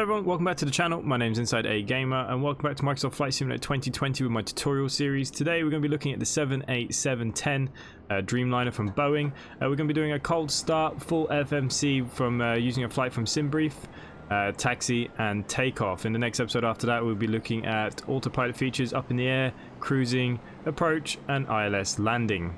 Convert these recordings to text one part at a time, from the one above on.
Hello everyone, welcome back to the channel. My name is InsideAgameR and welcome back to Microsoft Flight Simulator 2020 with my tutorial series. Today we're going to be looking at the 787-10 Dreamliner from Boeing. We're going to be doing a cold start, full FMC from using a flight from Simbrief, taxi and takeoff. In the next episode after that we'll be looking at autopilot features, up in the air, cruising, approach and ILS landing.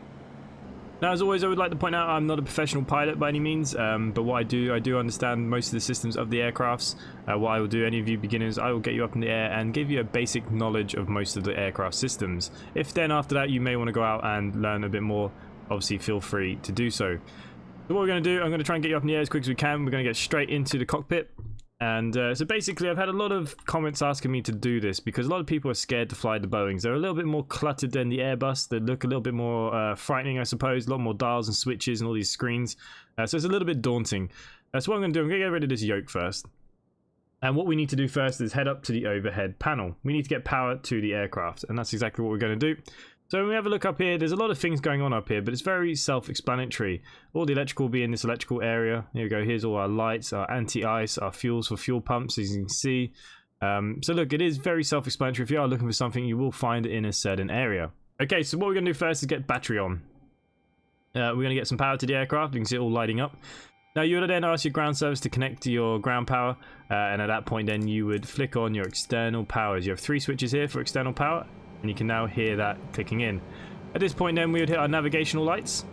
Now, as always, I would like to point out I'm not a professional pilot by any means, but what I do understand most of the systems of the aircrafts. What I will do, any of you beginners, I will get you up in the air and give you a basic knowledge of most of the aircraft systems. If then after that you may want to go out and learn a bit more, obviously feel free to do so. So what we're going to do, I'm going to try and get you up in the air as quick as we can. We're going to get straight into the cockpit. And so basically I've had a lot of comments asking me to do this because a lot of people are scared to fly the Boeings. They're a little bit more cluttered than the Airbus. They look a little bit more frightening, I suppose. A lot more dials and switches and all these screens. So it's a little bit daunting. So what I'm going to do, I'm going to get rid of this yoke first. And what we need to do first is head up to the overhead panel. We need to get power to the aircraft, and that's exactly what we're going to do. So when we have a look up here, there's a lot of things going on up here, but it's very self-explanatory. All the electrical will be in this electrical area. Here we go, here's all our lights, our anti-ice, our fuels for fuel pumps, as you can see. So look, it is very self-explanatory. If you are looking for something, you will find it in a certain area. Okay, so what we're going to do first is get battery on. We're going to get some power to the aircraft. You can see it all lighting up. Now you would then ask your ground service to connect to your ground power, and at that point then you would flick on your external powers. You have 3 switches here for external power, and you can now hear that clicking in. At this point then we would hit our navigational lights,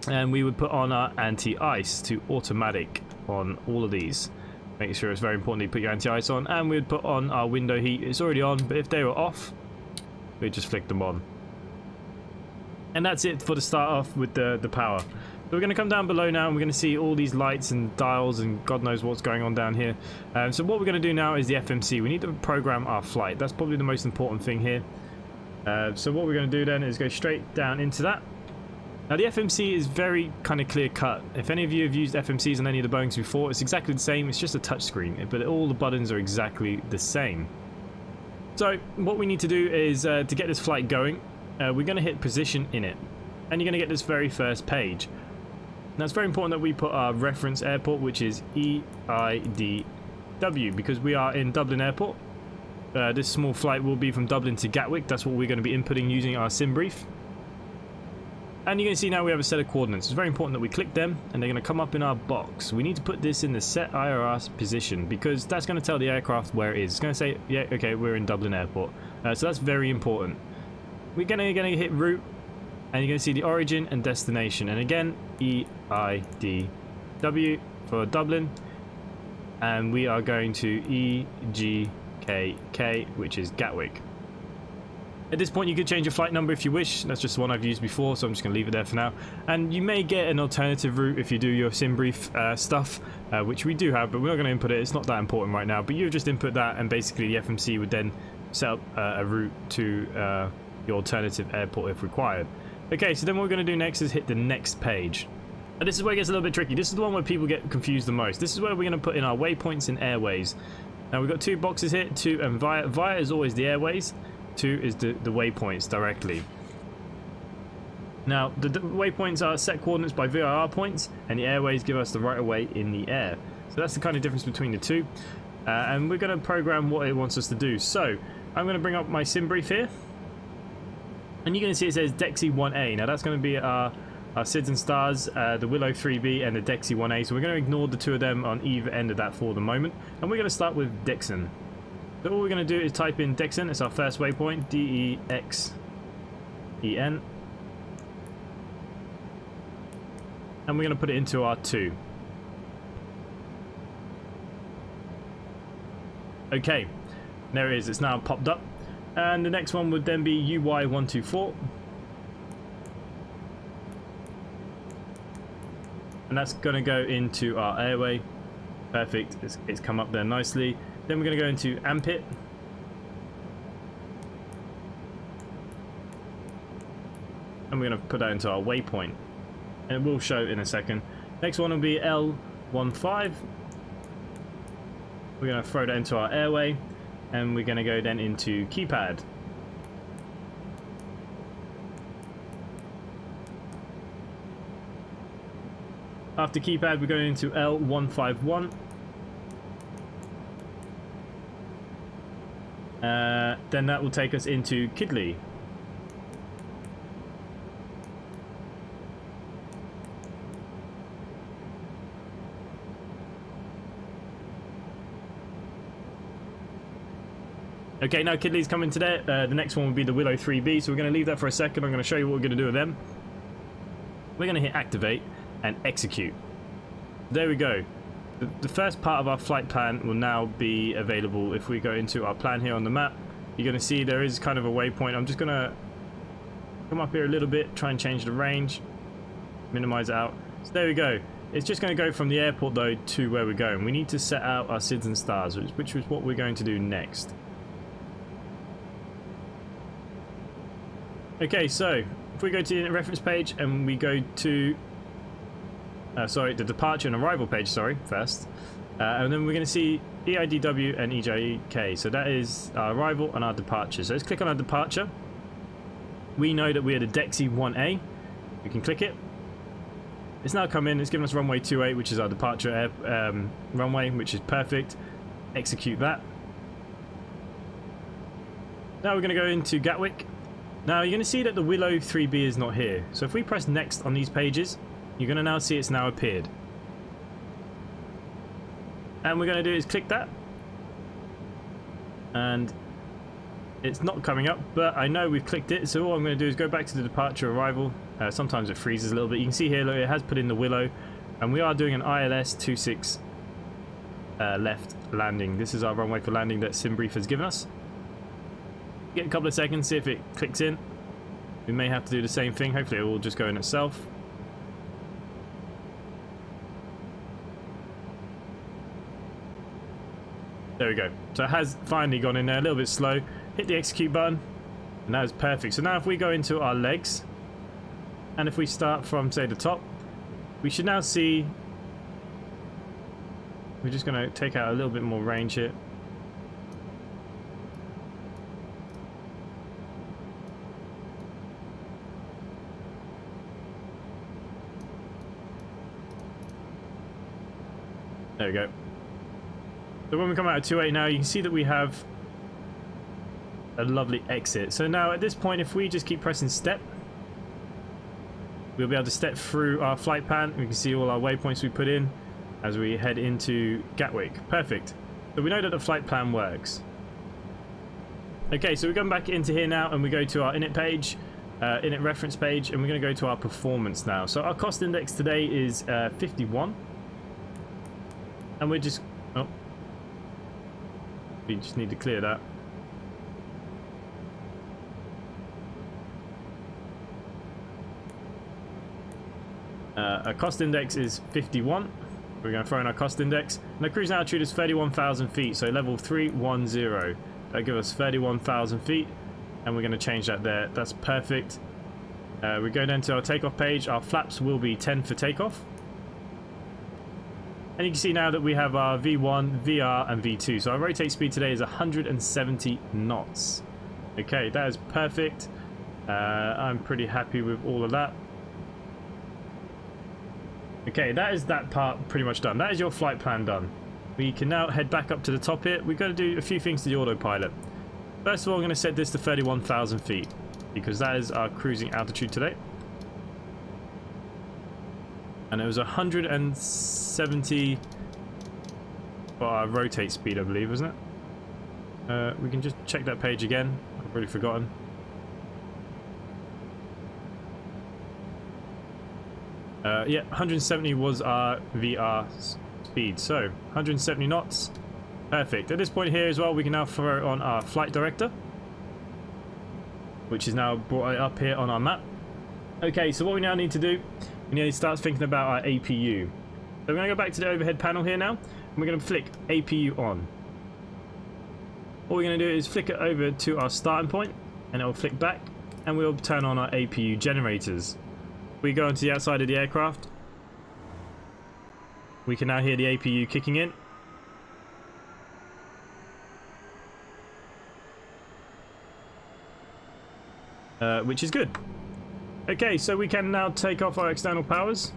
and we would put on our anti-ice to automatic on all of these. Make sure it's very important that you put your anti-ice on, and we would put on our window heat. It's already on, but if they were off, we'd just flick them on. And that's it for the start off with the power. So we're going to come down below now and we're going to see all these lights and dials and God knows what's going on down here. So what we're going to do now is the FMC. We need to program our flight. That's probably the most important thing here. So what we're going to do then is go straight down into that. Now the FMC is very kind of clear cut. If any of you have used FMCs on any of the Boeings before, it's exactly the same. It's just a touch screen, but all the buttons are exactly the same. So what we need to do is to get this flight going, we're going to hit position in it. And you're going to get this very first page. Now it's very important that we put our reference airport, which is EIDW, because we are in Dublin Airport. This small flight will be from Dublin to Gatwick. That's what we're going to be inputting using our Simbrief. And you're going to see now we have a set of coordinates. It's very important that we click them, and they're going to come up in our box. We need to put this in the set IRS position, because that's going to tell the aircraft where it is. It's going to say, yeah, okay, we're in Dublin Airport. So that's very important. We're going to hit route, and you're going to see the origin and destination. And again, EIDW for Dublin. And we are going to EGKK, which is Gatwick. At this point, you could change your flight number if you wish. That's just the one I've used before, so I'm just going to leave it there for now. And you may get an alternative route if you do your Simbrief stuff, which we do have, but we're not going to input it. It's not that important right now. But you just input that, and basically the FMC would then set up a route to your alternative airport if required. Okay, so then what we're going to do next is hit the next page. And this is where it gets a little bit tricky. This is the one where people get confused the most. This is where we're going to put in our waypoints and airways. Now we've got 2 boxes here, 2 and via. Via is always the airways, 2 is the waypoints directly. Now the waypoints are set coordinates by VIR points, and the airways give us the right of way in the air. So that's the kind of difference between the two. And we're going to program what it wants us to do. So I'm going to bring up my Simbrief here. And you're going to see it says DEXI 1A. Now that's going to be our SIDS and stars, the Willow 3B and the DEXI 1A. So we're going to ignore the 2 of them on either end of that for the moment. And we're going to start with Dixon. So all we're going to do is type in Dixon. It's our first waypoint, DEXEN. And we're going to put it into our 2. Okay, there it is. It's now popped up. And the next one would then be UY124. And that's going to go into our airway. Perfect. It's come up there nicely. Then we're going to go into AMPIT. And we're going to put that into our waypoint. And it will show in a second. Next one will be L15. We're going to throw that into our airway. And we're going to go then into keypad. After keypad, we're going into L151. then that will take us into Kidley. Okay, now Kidley's coming today. The next one will be the Willow 3B, so we're going to leave that for a second. I'm going to show you what we're going to do with them. We're going to hit activate and execute. There we go. The first part of our flight plan will now be available. If we go into our plan here on the map, you're going to see there is kind of a waypoint. I'm just going to come up here a little bit, try and change the range, minimize it out. So there we go. It's just going to go from the airport though to where we're going. We need to set out our SIDS and stars, which is what we're going to do next. Okay, so if we go to the reference page and we go to the departure and arrival page, first, and then we're going to see EIDW and EJK. So that is our arrival and our departure. So let's click on our departure. We know that we're the Dexy 1A. We can click it. It's now come in. It's given us runway 28, which is our departure runway, which is perfect. Execute that. Now we're going to go into Gatwick. Now you're going to see that the Willow 3B is not here. So if we press next on these pages, you're going to now see it's now appeared. And we're going to do is click that. And it's not coming up, but I know we've clicked it. So all I'm going to do is go back to the departure arrival. Sometimes it freezes a little bit. You can see here, look, it has put in the Willow. And we are doing an ILS 26 left landing. This is our runway for landing that Simbrief has given us. Get a couple of seconds, see if it clicks in. We may have to do the same thing. Hopefully it will just go in itself. There we go. So it has finally gone in there, a little bit slow. Hit the execute button, and that is perfect. So now if we go into our legs, and if we start from, say, the top, we should now see... We're just going to take out a little bit more range here. There we go. So when we come out of 28 now, you can see that we have a lovely exit. So now at this point, if we just keep pressing step, we'll be able to step through our flight plan. We can see all our waypoints we put in as we head into Gatwick. Perfect. So we know that the flight plan works. Okay, so we're going back into here now, and we go to our init page, init reference page, and we're going to go to our performance now. So our cost index today is 51. And we're just... Oh. We just need to clear that. Our cost index is 51. We're going to throw in our cost index. And our cruise altitude is 31,000 feet. So level 310. That'll give us 31,000 feet. And we're going to change that there. That's perfect. We go down to our takeoff page. Our flaps will be 10 for takeoff. And you can see now that we have our V1, VR, and V2. So our rotate speed today is 170 knots. Okay, that is perfect. I'm pretty happy with all of that. Okay, that is that part pretty much done. That is your flight plan done. We can now head back up to the top here. We've got to do a few things to the autopilot. First of all, I'm going to set this to 31,000 feet because that is our cruising altitude today. And it was 170 for our rotate speed, I believe, wasn't it? We can just check that page again. I've already forgotten. Yeah, 170 was our VR speed. So 170 knots. Perfect. At this point here as well, we can now throw on our flight director, which is now brought up here on our map. Okay, so what we now need to do, we need to start thinking about our APU. So we're going to go back to the overhead panel here now, and we're going to flick APU on. What we're going to do is flick it over to our starting point, and it will flick back, and we'll turn on our APU generators. We go into the outside of the aircraft. We can now hear the APU kicking in. Which is good. Okay, so we can now take off our external powers.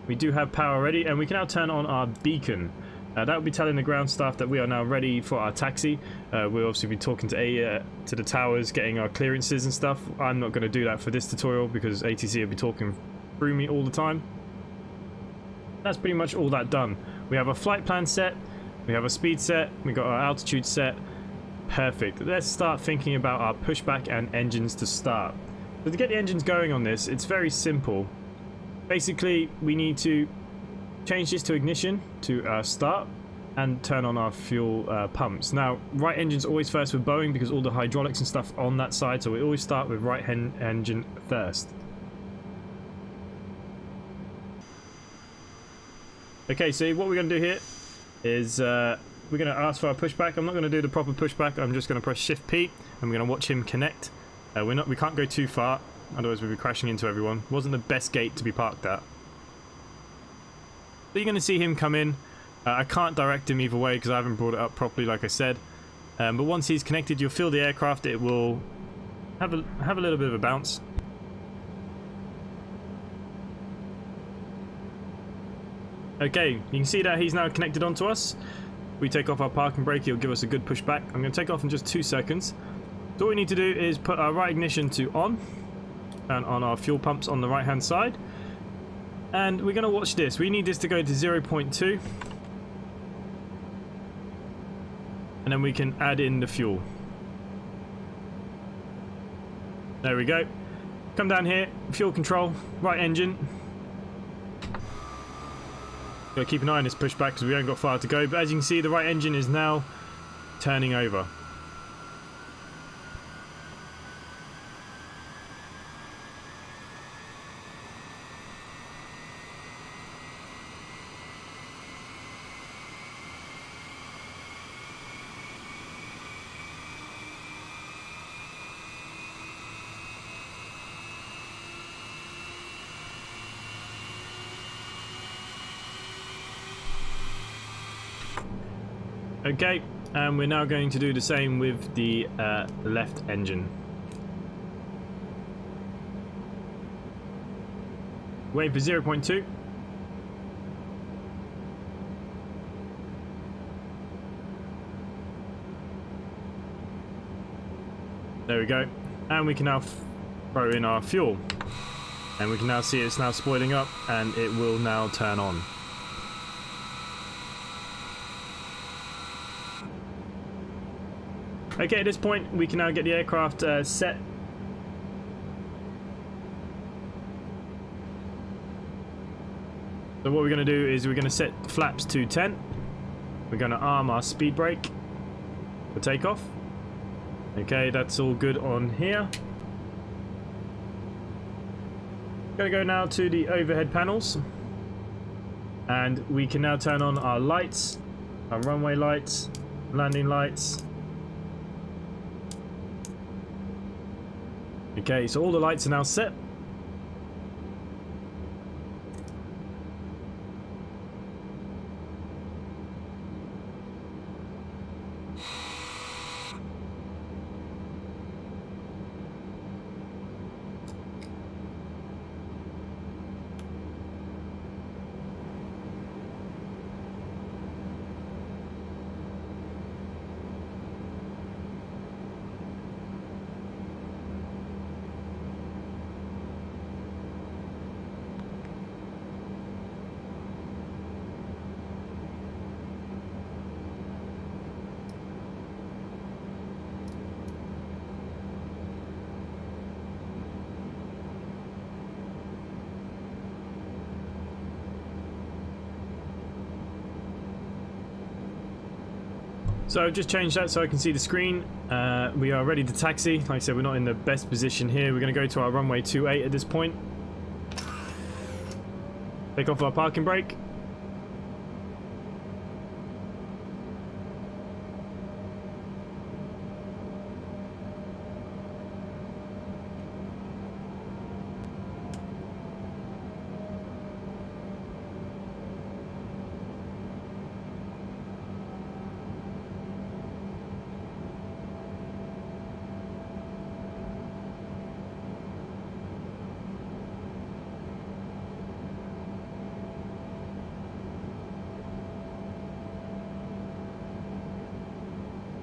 We do have power ready, and we can now turn on our beacon. That will be telling the ground staff that we are now ready for our taxi. We'll obviously be talking to the towers, getting our clearances and stuff. I'm not going to do that for this tutorial because ATC will be talking through me all the time. That's pretty much all that done. We have a flight plan set, we have a speed set, we got our altitude set. Perfect. Let's start thinking about our pushback and engines to start. So to get the engines going on this, it's very simple. Basically, we need to change this to ignition to start and turn on our fuel pumps. Now, right engine's always first with Boeing because all the hydraulics and stuff on that side, so we always start with right engine first. Okay, so what we're going to do here is we're going to ask for our pushback. I'm not going to do the proper pushback. I'm just going to press Shift P and we're going to watch him connect. We can't go too far, otherwise we'll be crashing into everyone. Wasn't the best gate to be parked at. So you're going to see him come in. I can't direct him either way because I haven't brought it up properly, like I said. But once he's connected, you'll feel the aircraft. It will have a little bit of a bounce. Okay, you can see that he's now connected onto us. We take off our parking brake, he'll give us a good push back. I'm going to take off in just 2 seconds. So all we need to do is put our right ignition to on, and on our fuel pumps on the right hand side. And we're going to watch this. We need this to go to 0.2. And then we can add in the fuel. There we go. Come down here, fuel control, right engine. Gotta keep an eye on this pushback because we haven't got far to go, but as you can see the right engine is now turning over. Okay, and we're now going to do the same with the left engine. Wait for 0.2. There we go. And we can now throw in our fuel. And we can now see it's now spoiling up and it will now turn on. Okay, at this point we can now get the aircraft set. So what we're going to do is we're going to set flaps to 10. We're going to arm our speed brake for takeoff. Okay, that's all good on here. Going to go now to the overhead panels. And we can now turn on our lights, our runway lights, landing lights. Okay, so all the lights are now set. So I've just changed that so I can see the screen. We are ready to taxi. Like I said, we're not in the best position here. We're going to go to our runway 28 at this point. Take off our parking brake.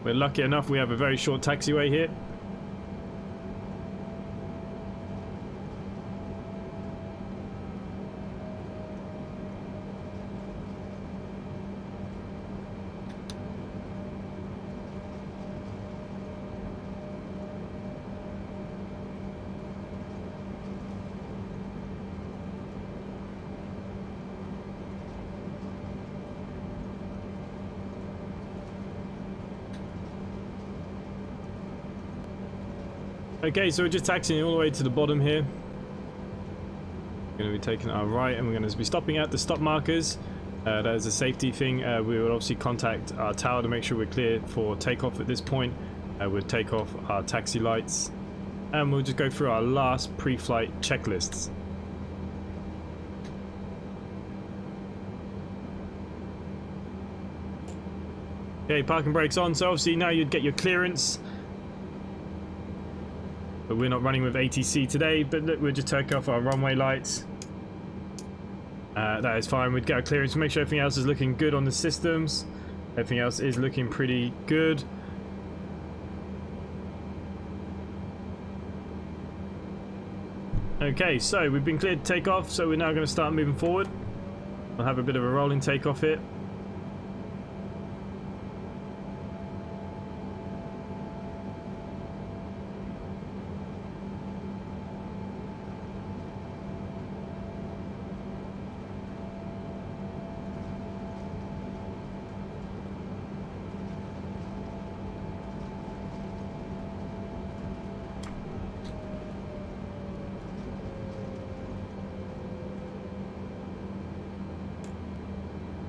We're lucky enough we have a very short taxiway here. Okay, so we're just taxiing all the way to the bottom here. We're going to be taking our right and we're going to be stopping at the stop markers. That is a safety thing. We will obviously contact our tower to make sure we're clear for takeoff at this point. We'll take off our taxi lights and we'll just go through our last pre-flight checklists. Okay, parking brakes on, so obviously now you'd get your clearance. But we're not running with ATC today, but look, we'll just take off our runway lights. That is fine. We'd get our clearance, make sure everything else is looking good on the systems. Everything else is looking pretty good. Okay, so we've been cleared to take off, so we're now going to start moving forward. We'll have a bit of a rolling takeoff here.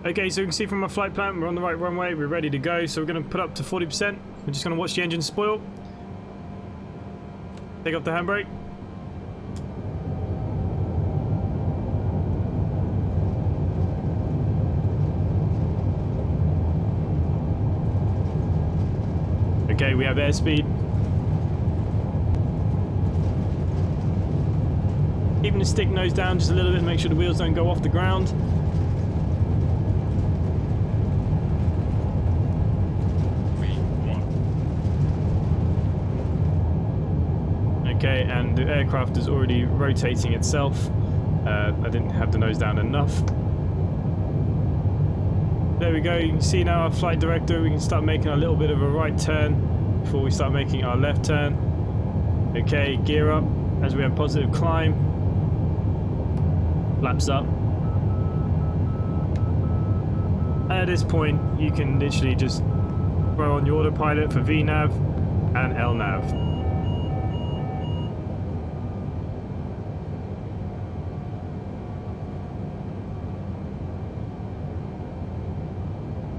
Okay, so you can see from our flight plan, we're on the right runway, we're ready to go, so we're going to put up to 40%. We're just going to watch the engine spoil. Take off the handbrake. Okay, we have airspeed. Keeping the stick nose down just a little bit to make sure the wheels don't go off the ground. Okay, and the aircraft is already rotating itself. I didn't have the nose down enough. There we go, you can see now our flight director, we can start making a little bit of a right turn before we start making our left turn. Okay, gear up as we have positive climb. Flaps up. At this point, you can literally just throw on your autopilot for VNav and LNav.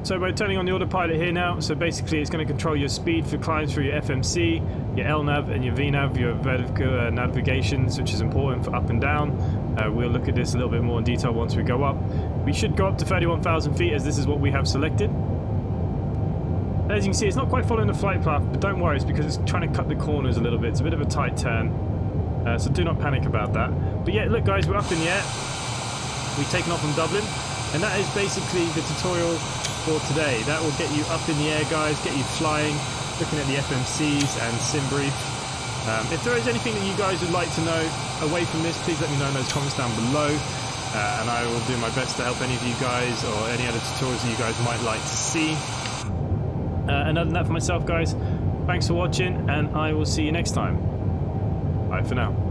So we're turning on the autopilot here now, so basically it's going to control your speed for climbs through your FMC, your LNav and your VNav, your vertical navigations, which is important for up and down. We'll look at this a little bit more in detail once we go up. We should go up to 31,000 feet as this is what we have selected. As you can see, it's not quite following the flight path, but don't worry, it's because it's trying to cut the corners a little bit. It's a bit of a tight turn, so do not panic about that. But yeah, look guys, we're up in the air. We've taken off from Dublin, and that is basically the tutorial for today. That will get you up in the air, guys, get you flying, looking at the FMCs and Simbrief. If there is anything that you guys would like to know away from this, please let me know in those comments down below, and I will do my best to help any of you guys or any other tutorials that you guys might like to see. And other than that, for myself guys, thanks for watching and I will see you next time. Bye for now.